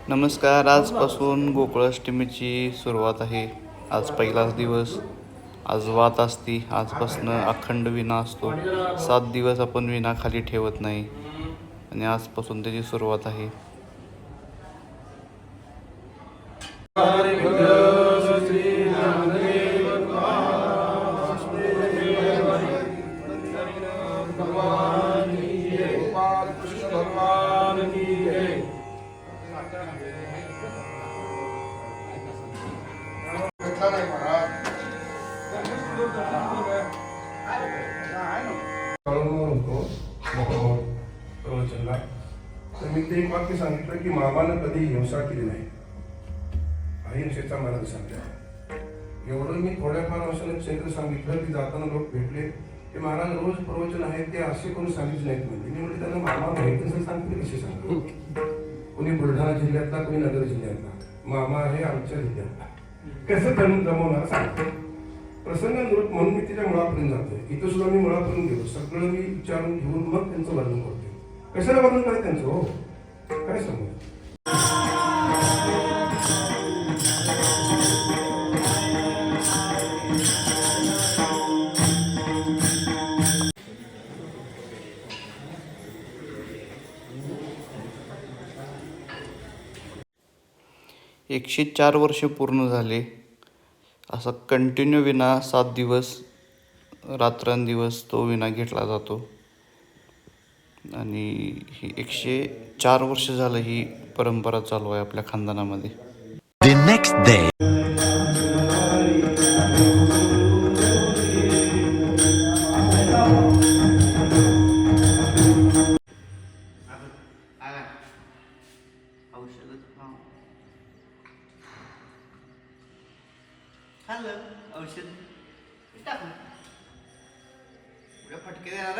नमस्कार. आजपासून गोकुळाष्टमीची सुरुवात आहे. आज पहिलाच दिवस. आज वात असती. आजपासून अखंड विना असतो. 7 दिवस आपण विना खाली ठेवत नाही आणि आजपासून त्याची सुरुवात आहे. तर मी ते एक वाक्य सांगितलं की मामानं कधी हिंसा केली नाही, अहिंसेचा मार्ग सांगितला. एवढं मी थोड्याफार वर्षाने चैत्र सांगितलं की जाताना लोक भेटले ते महाराज रोज प्रवचन आहे ते असे कोणी सांगितले नाहीत. म्हणजे मी म्हणजे त्यांना मामा माहिती नसेल सांगते कसे सांगतो. कोणी बुलढाणा जिल्ह्यातला, कोणी नगर जिल्ह्यातला. मामा आहे आमच्या जिल्ह्यातला. कसं जमवणार सांगतो. प्रसंग नृत्य म्हणून मी तिच्या मुळापर्यंत जातोय. इथं सुद्धा मी मुळापर्यंत गेलो. सगळं मी विचारून घेऊन मग त्यांचं वर्णन करतो. कशाला वर्णन करायचं त्यांचं? हो काय सांगू. एकशे 4 वर्ष पूर्ण झाले. असा कंटिन्यू विना 7 दिवस रात्रंदिवस तो विना घेतला जातो आणि ही 104 वर्ष झालं ही परंपरा चालू आहे आपल्या खानदानामध्ये. The next day. औषध टाकलं उद्या फटके देणार.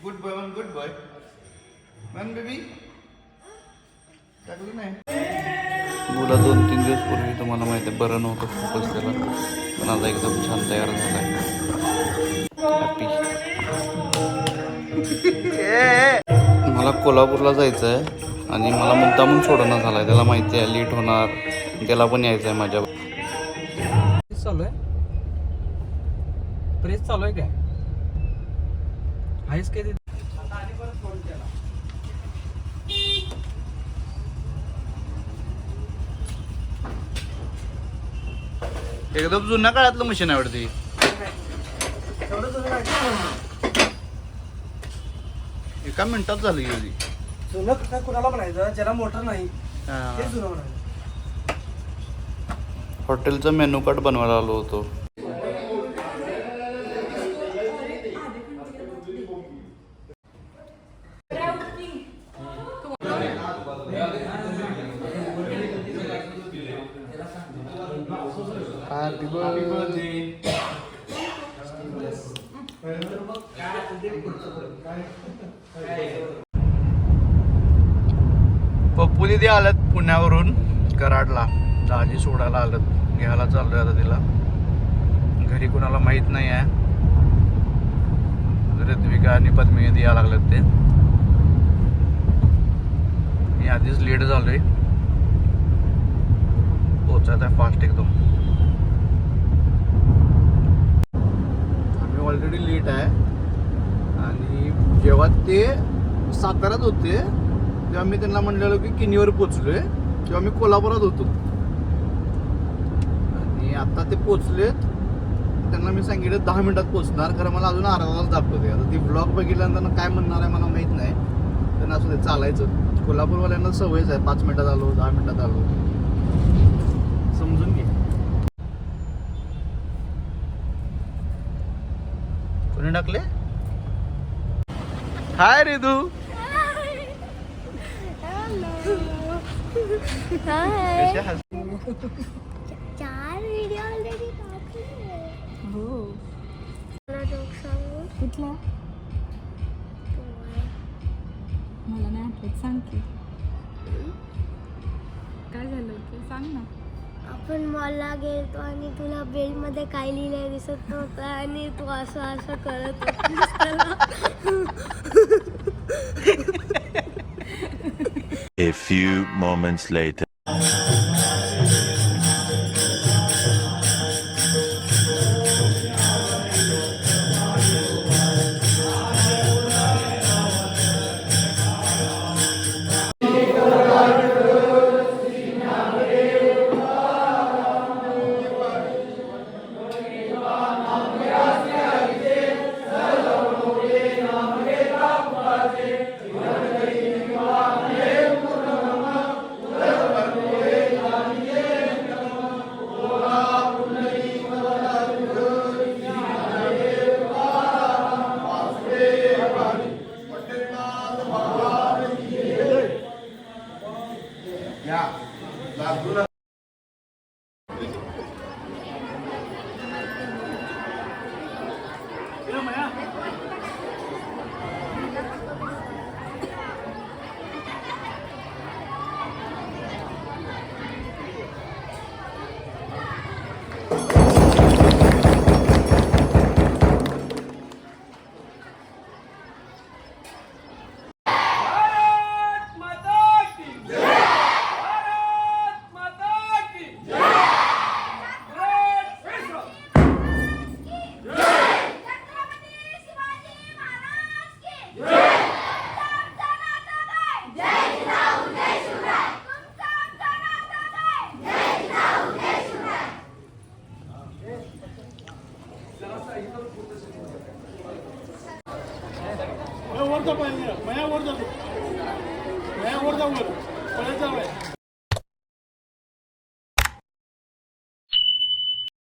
Good boy one, good boy one baby. टाकलं नाही. मुला 2-3 दिवस पूर्वी तुम्हाला माहिती आहे बरं नव्हतं खूपच त्याला, पण आता एकदम छान तयार झालाय. हॅपी. मला कोल्हापूरला जायचं आहे आणि मला मुद्दामून सोडणं झालाय. त्याला माहिती आहे लेट होणार, त्याला पण यायचं आहे माझ्या. चालू आहे प्रेस चालू आहे काय आहेस काय ते. एकदम जुन्या काळातलं मशीन आवडते. एका मिनिटात झाली गेली. जुनं काय कुणाला म्हणायचं ज्याला मोटर नाही ते जुनं म्हणायचं. हॉटेलचं मेनू कार्ड बनवायला आलो होतो. Happy birthday. पप्पू दिदी आलत पुण्यावरून कराडला. दाजी सोडायला आलत. घ्यायला चाललोय आता तिला. घरी कुणाला माहित नाही आहे. ऋत्विका आणि पद्मिनी यायला लागलेत ते. मी आधीच लेट झालोय. पोचायचं आहे फास्ट एकदम. आम्ही ऑलरेडी लेट आहे आणि जेव्हा ते साताऱ्यात होते तेव्हा मी त्यांना म्हणलेलो की किनीवर पोचलोय, तेव्हा मी कोल्हापुरात होतो आणि आता ते पोचलेत. त्यांना मी सांगितलं 10 मिनिटात पोचणार, खरं मला अजून अर्धा तास दाखवते. आता ती ब्लॉग बघितल्यानंतर काय म्हणणार आहे मला माहीत नाही. त्यांना असं ते चालायचं. कोल्हापूरवाल्यांना सवयच आहे 5 मिनिटात आलो, 10 मिनिटात आलो. समजून घे. कोणी टाकले? हाय रिदू. हाय. कशा 4 व्हिडिओ ऑलरेडी टाकले. हो. मला जोक सांगू. कुठला? मला नाही आठवत. सांग की काय झालं की सांग ना. आपण मॉलला गेलतो आणि तुला बेलमध्ये काय लिहिलंय दिसत नव्हतं आणि तू असं असं करत होतीस त्याला. A few moments later. वर जाऊ